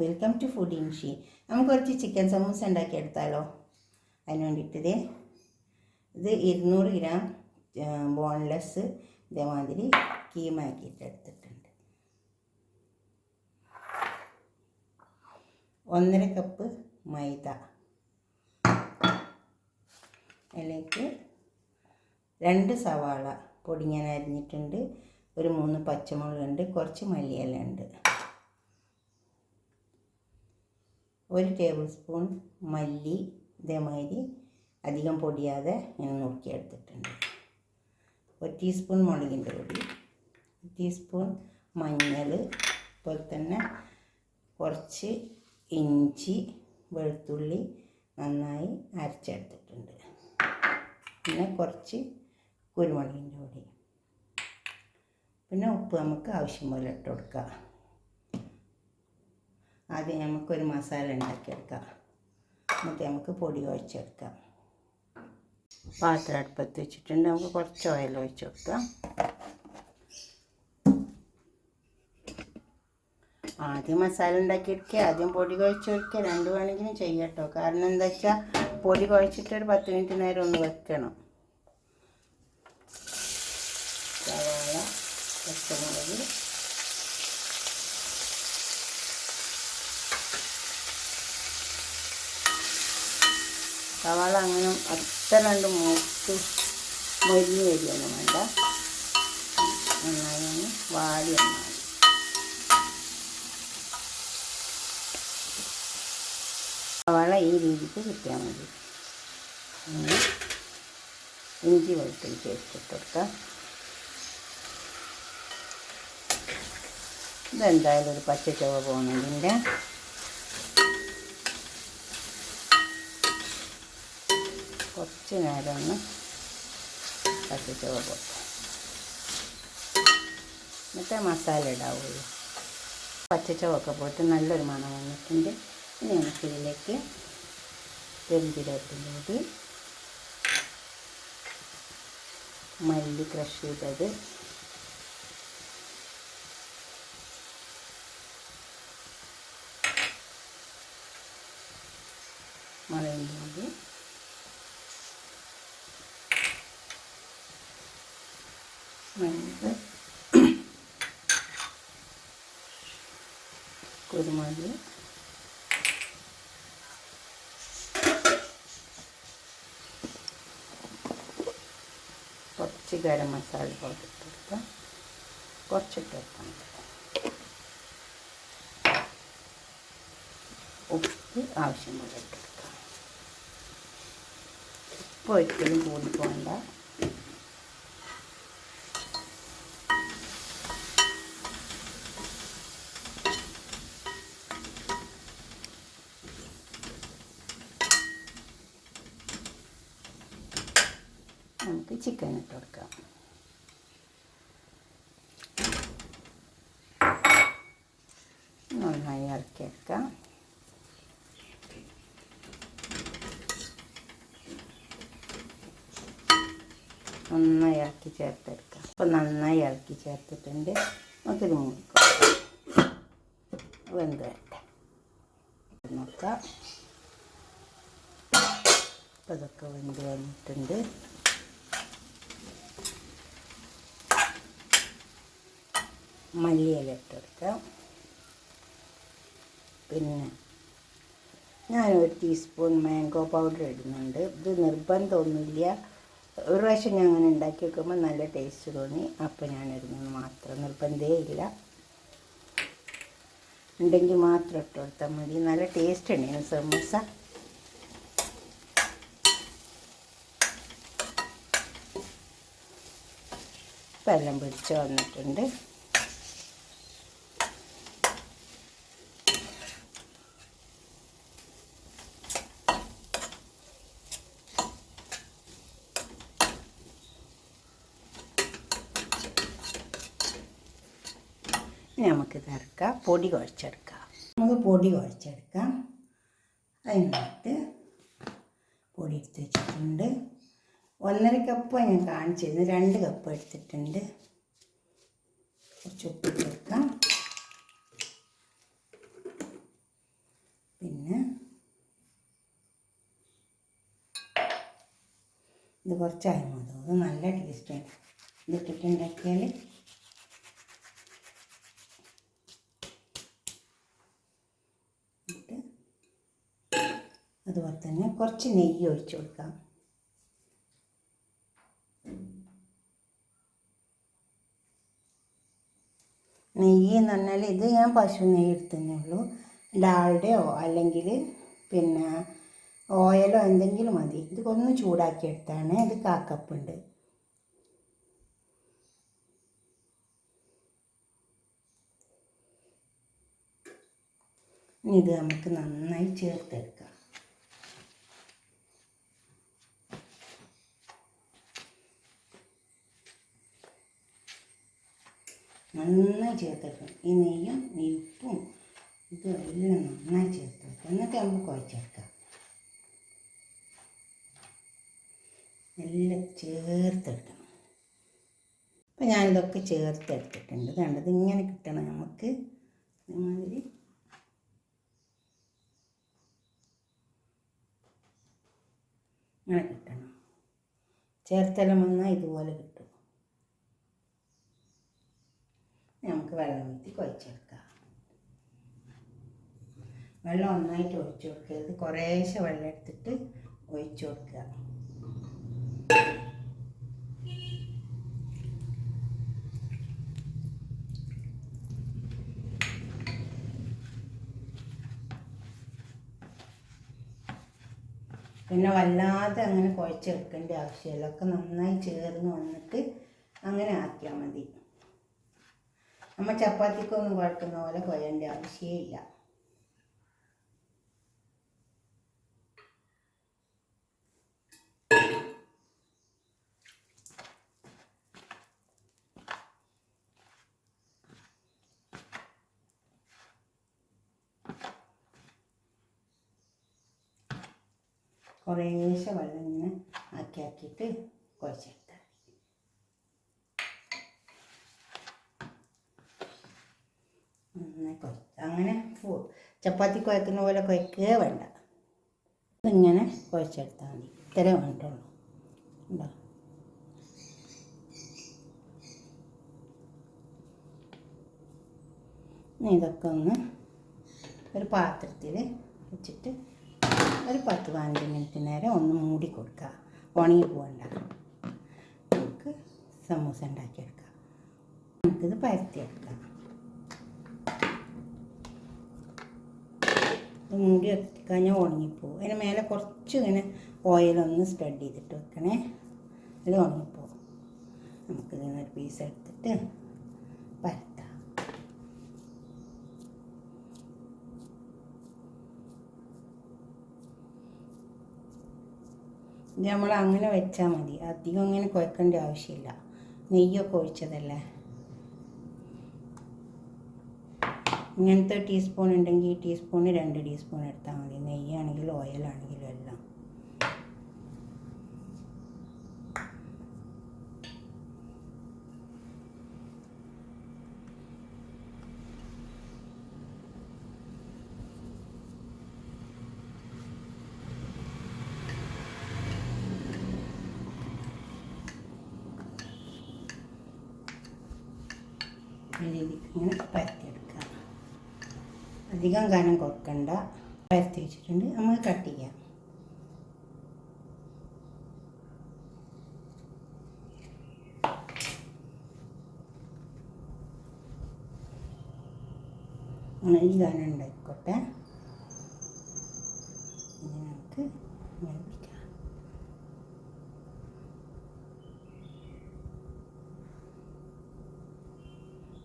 Welcome to food ഇൻഷി. നമുക്ക് കുറച്ച് chicken samosa ഉണ്ടാക്കിയെടുത്താലോ? അതിന് വേണ്ടിയിട്ട് ഇത് 200 ഗ്രാം ബോൺലെസ് ഇതേമാതിരി കീമാക്കിയിട്ട് എടുത്തിട്ടുണ്ട്. 1.5 കപ്പ് മൈദ, അതിലേക്ക് 2 സവാള പൊടിങ്ങനെ അരിഞ്ഞിട്ടുണ്ട്, ഒരു 3 പച്ചമുളകുണ്ട്, കുറച്ച് മല്ലിയില ഉണ്ട്, 1 ടേബിൾ സ്പൂൺ മല്ലി ഇതേമാതിരി അധികം പൊടിയാതെ ഞാൻ നുറുക്കിയെടുത്തിട്ടുണ്ട്, 1 ടീസ്പൂൺ മുളകിൻ്റെ പൊടി, 1 ടീസ്പൂൺ മഞ്ഞൾ, അതുപോലെ തന്നെ കുറച്ച് ഇഞ്ചി വെളുത്തുള്ളി നന്നായി അരച്ചെടുത്തിട്ടുണ്ട്, പിന്നെ കുറച്ച് കുരുമുളകിൻ്റെ പൊടി, പിന്നെ ഉപ്പ് നമുക്ക് ആവശ്യം പോലെ ഇട്ട് കൊടുക്കുക. ആദ്യം നമുക്കൊരു മസാല ഉണ്ടാക്കിയെടുക്കാം, എന്നിട്ട് നമുക്ക് പൊടി ഒഴിച്ചെടുക്കാം. പാത്രം അടുപ്പത്ത് വെച്ചിട്ടുണ്ട്, നമുക്ക് കുറച്ച് ഓയിൽ ഒഴിച്ച് കൊടുക്കാം. ആദ്യം മസാല ഉണ്ടാക്കിയെടുക്കുക, ആദ്യം പൊടി കുഴച്ചെടുക്കുക, 2 വേണമെങ്കിലും ചെയ്യട്ടോ. കാരണം എന്താ വെച്ചാൽ പൊടി കുഴച്ചിട്ട് ഒരു 10 മിനിറ്റ് നേരം ഒന്ന് വെക്കണം. സവാള, പച്ചമുളക്, സവാള അങ്ങനെ അത്ര രണ്ട് മൂത്ത് മൊരിഞ്ഞ് വരികയൊന്നും വേണ്ട, നന്നായി ഒന്ന് വാടി വന്നാൽ സവാള ഈ രീതിക്ക് കിട്ടിയാൽ മതി. ഇഞ്ചി വെളുത്തുള്ളി പേസ്റ്റ് ഇട്ട് കൊടുക്കാം. ഇതെന്തായാലും ഒരു പച്ച ചുവ പോകുന്നതിൻ്റെ കുറച്ച് നേരം ഒന്ന് പച്ച ചുവ പോകും, എന്നിട്ട് മസാല ഇടാവുള്ളൂ. പച്ച ചുവൊക്കെ പോയിട്ട് നല്ലൊരു മണം വന്നിട്ടുണ്ട്. ഇനി നമുക്കിതിലേക്ക് പെരുംജീരകത്തിൻ്റെ പൊടി, മല്ലി ക്രഷ് ചെയ്തത്, മുളകിൻ്റെ പൊടി, മഞ്ഞൾ, കുരുമുളക്, കുറച്ച് ഗരം മസാല പൗഡർ ഇട്ട് കൊടുക്കാം, കുറച്ചിട്ട് വെക്കാം. ഉപ്പ് ആവശ്യം പോലെ ഇട്ട് കൊടുക്കാം. ഉപ്പ് ഒരിക്കലും കൂടി പോകണ്ട. നമുക്ക് ചിക്കൻ ഇട്ട് കൊടുക്കാം. നന്നായി ഇറക്കിയെടുക്കാം. നന്നായി ഇറക്കി ചേർത്തെടുക്കാം. അപ്പോൾ നന്നായി ഇറക്കി ചേർത്തിട്ടുണ്ട്. നമുക്കിത് മൂടിക്കൊടുക്കാം, വെന്ത് വരട്ടെ. നോക്കാം, അപ്പോൾ ഇതൊക്കെ വെന്ത് വന്നിട്ടുണ്ട്. മല്ലിയില ഇട്ട് കൊടുക്കാം. പിന്നെ ഞാനൊരു ടീസ്പൂൺ മാംഗോ പൗഡർ ഇടുന്നുണ്ട്. ഇത് നിർബന്ധമൊന്നുമില്ല, ഒരു പ്രാവശ്യം ഞാൻ അങ്ങനെ ഉണ്ടാക്കി വെക്കുമ്പോൾ നല്ല ടേസ്റ്റ് തോന്നി, അപ്പോൾ ഞാൻ ഇടുന്നത് മാത്രം, നിർബന്ധമേ ഇല്ല. ഉണ്ടെങ്കിൽ മാത്രം ഇട്ട് കൊടുത്താൽ മതി. നല്ല ടേസ്റ്റ് ഉണ്ടായിരുന്നു സമൂസ. ഇപ്പം എല്ലാം പിടിച്ച് വന്നിട്ടുണ്ട്. നമുക്ക് ഇറക്കാം, പൊടി കുഴച്ചെടുക്കാം. നമുക്ക് പൊടി കുഴച്ചെടുക്കാം. അതിനായിട്ട് പൊടി എടുത്ത് വെച്ചിട്ടുണ്ട്. 1.5 കപ്പ് ഞാൻ കാണിച്ചിരുന്നു, 2 കപ്പ് എടുത്തിട്ടുണ്ട്. കുറച്ച് ഉപ്പ് ചേർക്കാം. പിന്നെ ഇത് കുറച്ചായി മതി. അത് നല്ല ടേസ്റ്റാണ് ഇതിട്ടിട്ടുണ്ടാക്കിയാൽ. അതുപോലെ തന്നെ കുറച്ച് നെയ്യ് ഒഴിച്ച് കൊടുക്കാം. നെയ്യ് എന്ന് പറഞ്ഞാൽ ഇത് ഞാൻ പശു നെയ്യ് എടുത്തതേ ഉള്ളൂ. ഡാൽഡയോ അല്ലെങ്കിൽ പിന്നെ ഓയിലോ എന്തെങ്കിലും മതി. ഇത് ഒന്ന് ചൂടാക്കിയെടുത്താണ്. ഇത് 1/4 കപ്പുണ്ട്. ഇത് നമുക്ക് നന്നായി ചേർത്തെടുക്കാം. നന്നായി ചേർത്തെടുക്കണം. ഈ നെയ്യും ഉപ്പും ഇതും എല്ലാം നന്നായി ചേർത്തെടുക്കാം. എന്നിട്ട് നമുക്ക് കുഴച്ചെടുക്കാം. എല്ലാം ചേർത്തെടുക്കണം. അപ്പം ഞാനിതൊക്കെ ചേർത്തെടുത്തിട്ടുണ്ട്. കണ്ടത് ഇങ്ങനെ കിട്ടണം നമുക്ക്. അതുമാതിരി ഇങ്ങനെ കിട്ടണം. ചേർത്തെല്ലാം വന്നാൽ ഇതുപോലെ കിട്ടും. നമുക്ക് വെള്ളം ഊറ്റി കുഴച്ചെടുക്കാം. വെള്ളം ഒന്നായിട്ട് ഒഴിച്ചു കൊടുക്കരുത്. കുറേശ്ശെ വെള്ളം എടുത്തിട്ട് ഒഴിച്ചു കൊടുക്കുക. പിന്നെ വല്ലാതെ അങ്ങനെ കുഴച്ചെടുക്കേണ്ട ആവശ്യമില്ല. ഒക്കെ നന്നായി ചേർന്ന് വന്നിട്ട് അങ്ങനെ ആക്കിയാൽ മതി. നമ്മൾ ചപ്പാത്തിക്കൊന്നും കുഴക്കുന്ന പോലെ കുഴയേണ്ട ആവശ്യമില്ല. കുറേശ്ശെ വെള്ളം ഇങ്ങനെ ആക്കിയിട്ട് കുഴച്ചെടുത്താൽ അങ്ങനെ ചപ്പാത്തി കുഴക്കുന്ന പോലെ കുഴക്കുക വേണ്ട. ഇങ്ങനെ കുഴച്ചെടുത്താൽ മതി. ഇത്രേ വേണ്ടുള്ളൂ. ഉണ്ടോ? ഇതൊക്കെ ഒന്ന് ഒരു പാത്രത്തിൽ വെച്ചിട്ട് ഒരു 10-15 മിനിറ്റ് നേരം ഒന്ന് മൂടി കൊടുക്കുക. ഉണങ്ങി പോകണ്ട. നമുക്ക് സമൂസ ഉണ്ടാക്കിയെടുക്കാം. നമുക്കിത് പരത്തിയെടുക്കാം. മൂടി വെക്കാൻ ഉണങ്ങിപ്പോവും. അതിന് മേലെ കുറച്ച് ഇങ്ങനെ ഓയിലൊന്ന് സ്പ്രെഡ് ചെയ്തിട്ട് വെക്കണേ. അത് ഉണങ്ങിപ്പോവും. നമുക്കിതിനൊരു പീസ് എടുത്തിട്ട് പരത്താം. ഇത് നമ്മൾ അങ്ങനെ വെച്ചാൽ മതി. അധികം അങ്ങനെ കുഴക്കേണ്ട ആവശ്യമില്ല. നെയ്യൊക്കെ ഒഴിച്ചതല്ലേ. ഇങ്ങനത്തെ ടീസ്പൂൺ ഉണ്ടെങ്കിൽ ഈ ടീസ്പൂണ് 2 ടീസ്പൂൺ എടുത്താൽ മതി. നെയ്യാണെങ്കിലും ഓയിലാണെങ്കിലും എല്ലാം. രീതിക്ക് ഇങ്ങനെ പരത്തിയെടുക്കുക. അധികം കനം കൊടുക്കണ്ട. പരത്തി വെച്ചിട്ടുണ്ട്. നമുക്ക് കട്ട് ചെയ്യാം. ഈ കനം ഉണ്ടായിക്കോട്ടെ. ഇനി നമുക്ക് ഇങ്ങനെ പിടിക്കാം.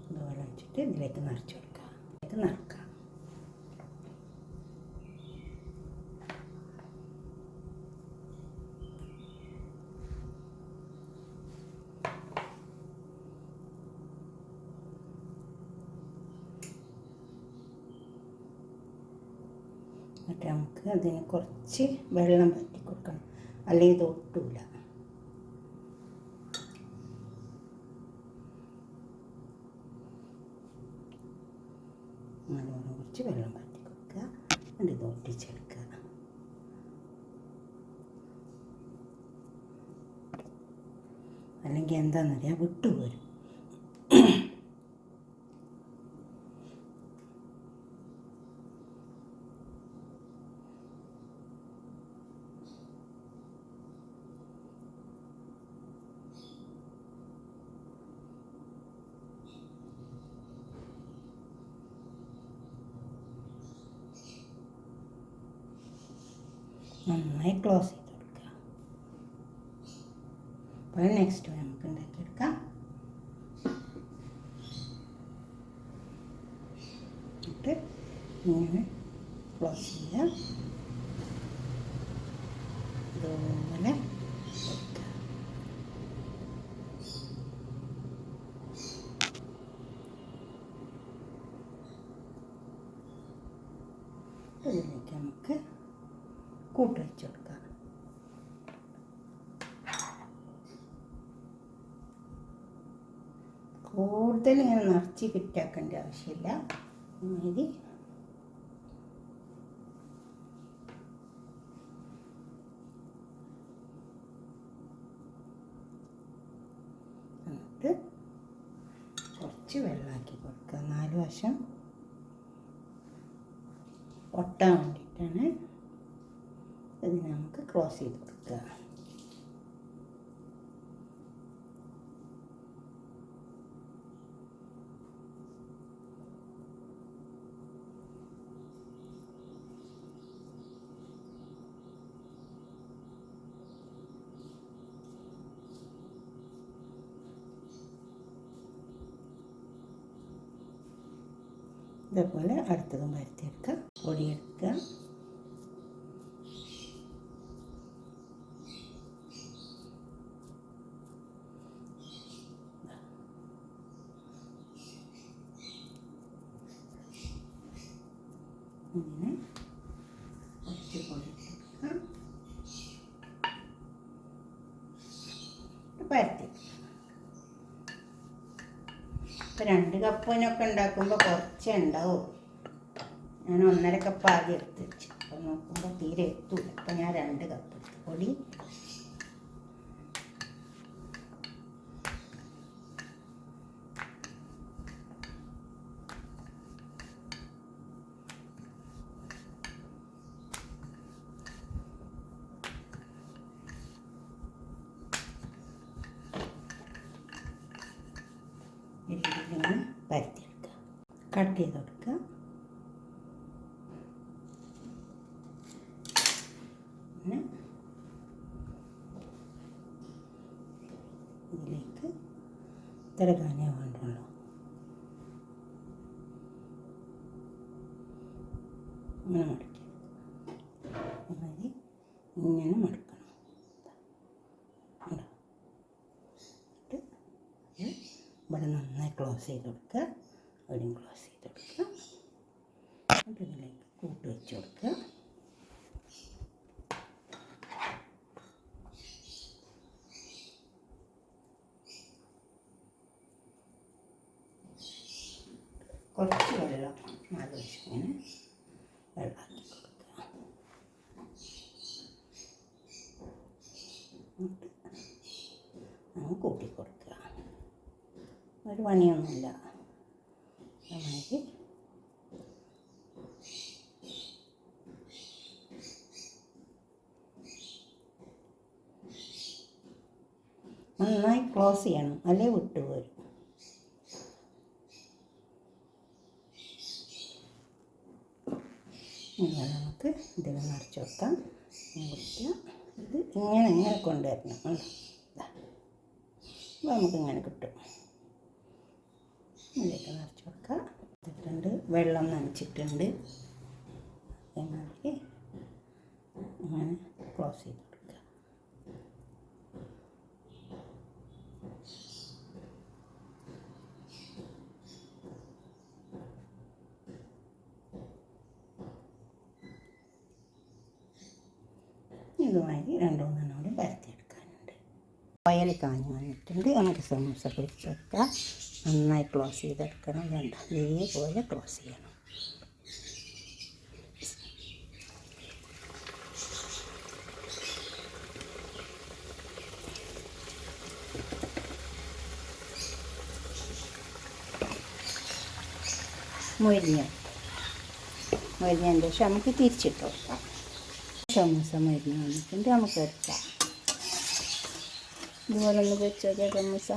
ഇതുപോലെ വെച്ചിട്ട് ഇതിലേക്ക് നിറച്ച് കൊടുക്കുക. ഇതിലേക്ക് നിറക്കാം. എന്നിട്ട് നമുക്ക് അതിന് കുറച്ച് വെള്ളം പറ്റി കൊടുക്കണം. അല്ലെങ്കിൽ ഇത് ഒട്ടില്ല. നല്ലോണം കുറച്ച് വെള്ളം പറ്റി കൊടുക്കുക. എന്നിട്ട് ഇത് ഒട്ടിച്ചെടുക്കുക. അല്ലെങ്കിൽ എന്താണെന്നറിയാം, വിട്ടുപോരും. നന്നായി ക്ലോസ് ചെയ്ത് കൊടുക്കുക. അപ്പോൾ നെക്സ്റ്റ് നമുക്ക് ഉണ്ടാക്കിയെടുക്കാം. എന്നിട്ട് ഇങ്ങനെ ക്ലോസ് ചെയ്യുക. ഇതുപോലെ ഇതിലേക്ക് നമുക്ക് കൂട്ട് വെച്ച് കൊടുക്കാം. കൂടുതൽ ഇങ്ങനെ നിറച്ച് കിറ്റാക്കേണ്ട ആവശ്യമില്ല. ഇനി എന്നിട്ട് കുറച്ച് വെള്ളമാക്കി കൊടുക്കുക. 4 വശം ഒട്ടാൻ വേണ്ടിയിട്ടാണ്. ഇത് നമുക്ക് ക്രോസ് ചെയ്ത് കൊടുക്കുക. ഇതേപോലെ അടുത്തതും പരത്തിയെടുക്കുക. പൊടിയെടുക്കുക. ഇങ്ങനെ കുറച്ച് പൊടിയെടുക്കുക. പരത്തി. ഇപ്പോൾ 2 കപ്പിനൊക്കെ ഉണ്ടാക്കുമ്പോൾ കുറച്ചേ ഉണ്ടാവും. ഞാൻ 1.5 കപ്പ് ആദ്യം എടുത്ത് വെച്ചു. അപ്പോൾ നോക്കുമ്പോൾ തീരെ എത്തൂല. അപ്പോൾ ഞാൻ 2 കപ്പ് എടുത്തു പൊടി. ഇതിലിങ്ങനെ പരത്തിയെടുക്കുക. കട്ട് ചെയ്ത് കൊടുക്കുക. പിന്നെ ഇതിലേക്ക് ഇത്ര കാനേ വേണ്ടുള്ളൂ. ഇങ്ങനെ മടക്കി മതി. ഇങ്ങനെ മടക്കണം. ഇവിടെ നന്നായി ക്ലോസ് ചെയ്ത് കൊടുക്കുക. അവിടെയും ക്ലോസ് ചെയ്ത് കൊടുക്കുക. എന്നിട്ട് ഇതിലേക്ക് കൂട്ട് വെച്ച് കൊടുക്കുക. കുറച്ച് വെള്ളം 4 വശം ഇങ്ങനെ വെള്ളമാക്കി കൊടുക്കുക. എന്നിട്ട് അങ്ങ് കൂട്ടി കൊടുക്കുക. ഒരു പണിയൊന്നുമില്ല. നന്നായി നന്നായി ക്ലോസ് ചെയ്യണം, അല്ലെങ്കിൽ വിട്ടുപോരും. ഇങ്ങനെ നമുക്ക് ഇതിൽ നിറച്ച് വെക്കാം. ഇത് ഇങ്ങനെ കൊണ്ടുവരണം. അപ്പോൾ നമുക്കിങ്ങനെ കിട്ടും. ഇതിലേക്ക് നിറച്ച് വെക്കാം. ഇട്ടിട്ടുണ്ട്, വെള്ളം നനച്ചിട്ടുണ്ട്. എന്നാല് അങ്ങനെ ക്ലോസ് ചെയ്ത് കൊടുക്കുക. ഇതുമാതിരി 2-3 കൂടി പരത്തിയെടുക്കാനുണ്ട്. ഓയിൽ കാഞ്ഞ് വന്നിട്ടുണ്ട്. നമുക്ക് സമൂസ പൊരിച്ച് വെക്കാം. നന്നായി ക്ലോസ് ചെയ്തെടുക്കണം. ഇതേപോലെ ക്ലോസ് ചെയ്യണം. മൊരിഞ്ഞതിൻ്റെ ശേഷം നമുക്ക് തിരിച്ചിട്ട് കൊടുക്കാം. സമൂസ മൊരിഞ്ഞ് വന്നിട്ടുണ്ട്, നമുക്ക് എടുക്കാം. ഇതുപോലെ ഒന്ന് വെച്ച് നോക്കിയാൽ സമൂസ.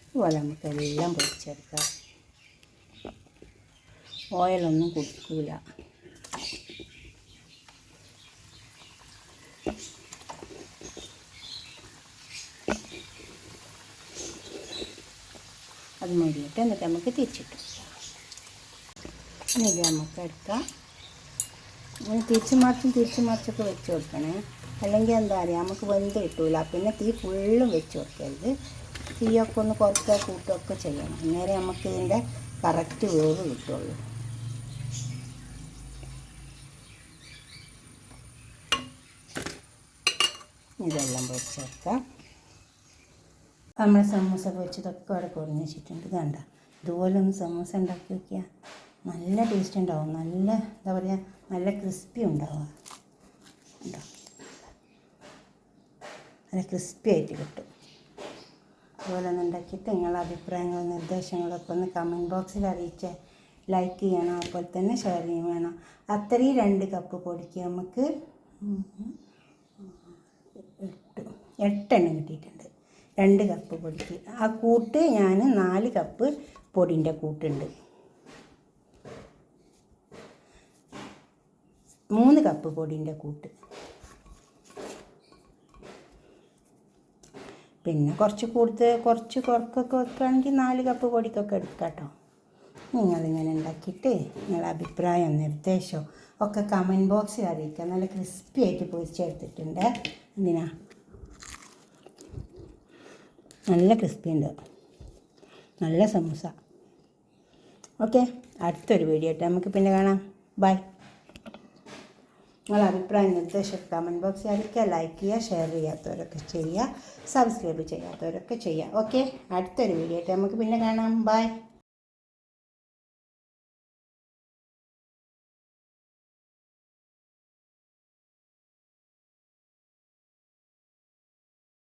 ഇതുപോലെ നമുക്കെല്ലാം പൊരിച്ചെടുക്കാം. ഓയിലൊന്നും കുടിക്കില്ല. അത് മൊരിയിട്ട് എന്നിട്ട് നമുക്ക് തിരിച്ചിട്ട് ഇനി ഇത് നമുക്ക് എടുക്കാം. തിരിച്ച് മറിച്ചൊക്കെ വെച്ച് കൊടുക്കണേ, അല്ലെങ്കിൽ എന്താ പറയുക നമുക്ക് വെന്ത് കിട്ടൂല. പിന്നെ തീ ഫുള്ളും വെച്ച് കൊടുക്കരുത്. തീയൊക്കെ ഒന്ന് കുറക്കുക കൂട്ടുകയൊക്കെ ചെയ്യണം. അന്നേരം നമുക്ക് ഇതിൻ്റെ കറക്റ്റ് വേവ് കിട്ടുള്ളൂ. ഇതെല്ലാം പൊരിച്ചെടുക്കാം. നമ്മൾ സമൂസ പൊരിച്ചതൊക്കെ അവിടെ കുറഞ്ഞ് വെച്ചിട്ടുണ്ട്. കണ്ട ഇതുപോലെ ഒന്ന് സമൂസ ഉണ്ടാക്കി നോക്കിയാൽ നല്ല ടേസ്റ്റ് ഉണ്ടാവും. നല്ല എന്താ പറയുക, നല്ല ക്രിസ്പി ഉണ്ടാവുക. ഉണ്ടോ, നല്ല ക്രിസ്പി ആയിട്ട് കിട്ടും. അതുപോലെ ഒന്ന് ഉണ്ടാക്കിയിട്ട് നിങ്ങളുടെ അഭിപ്രായങ്ങളും നിർദ്ദേശങ്ങളൊക്കെ ഒന്ന് കമൻറ്റ് ബോക്സിൽ അറിയിച്ച് ലൈക്ക് ചെയ്യണം. അതുപോലെ തന്നെ ഷെയർ ചെയ്യും വേണം. അത്രയും 2 കപ്പ് പൊടിക്ക് നമുക്ക് 8 എണ്ണം കിട്ടിയിട്ടുണ്ട്. 2 കപ്പ് പൊടിക്ക്. ആ കൂട്ട് ഞാൻ 4 കപ്പ് പൊടിൻ്റെ കൂട്ടുണ്ട്. 3 കപ്പ് പൊടിൻ്റെ കൂട്ട്. പിന്നെ കുറച്ച് കുറക്കൊക്കെ വെക്കുകയാണെങ്കിൽ 4 കപ്പ് പൊടിക്കൊക്കെ എടുക്കാം കേട്ടോ. നിങ്ങളിങ്ങനെ ഉണ്ടാക്കിയിട്ട് നിങ്ങളുടെ അഭിപ്രായം നിർദ്ദേശം ഒക്കെ കമൻറ്റ് ബോക്സിൽ അറിയിക്കുക. നല്ല ക്രിസ്പി ആയിട്ട് പൊരിച്ചെടുത്തിട്ടുണ്ട്. എന്തിനാ നല്ല ക്രിസ്പി ഉണ്ട്, നല്ല സമൂസ. ഓക്കെ, അടുത്തൊരു വീഡിയോ ആയിട്ട് നമുക്ക് പിന്നെ കാണാം. ബൈ. നിങ്ങളുടെ അഭിപ്രായം നിർദ്ദേശം കമൻറ്റ് ബോക്സിൽ അറിയിക്കുക. ലൈക്ക് ചെയ്യുക, ഷെയർ ചെയ്യാത്തവരൊക്കെ ചെയ്യുക, സബ്സ്ക്രൈബ് ചെയ്യാത്തവരൊക്കെ ചെയ്യുക. ഓക്കെ, അടുത്തൊരു വീഡിയോ ആയിട്ട് നമുക്ക് പിന്നെ കാണാം. ബൈ.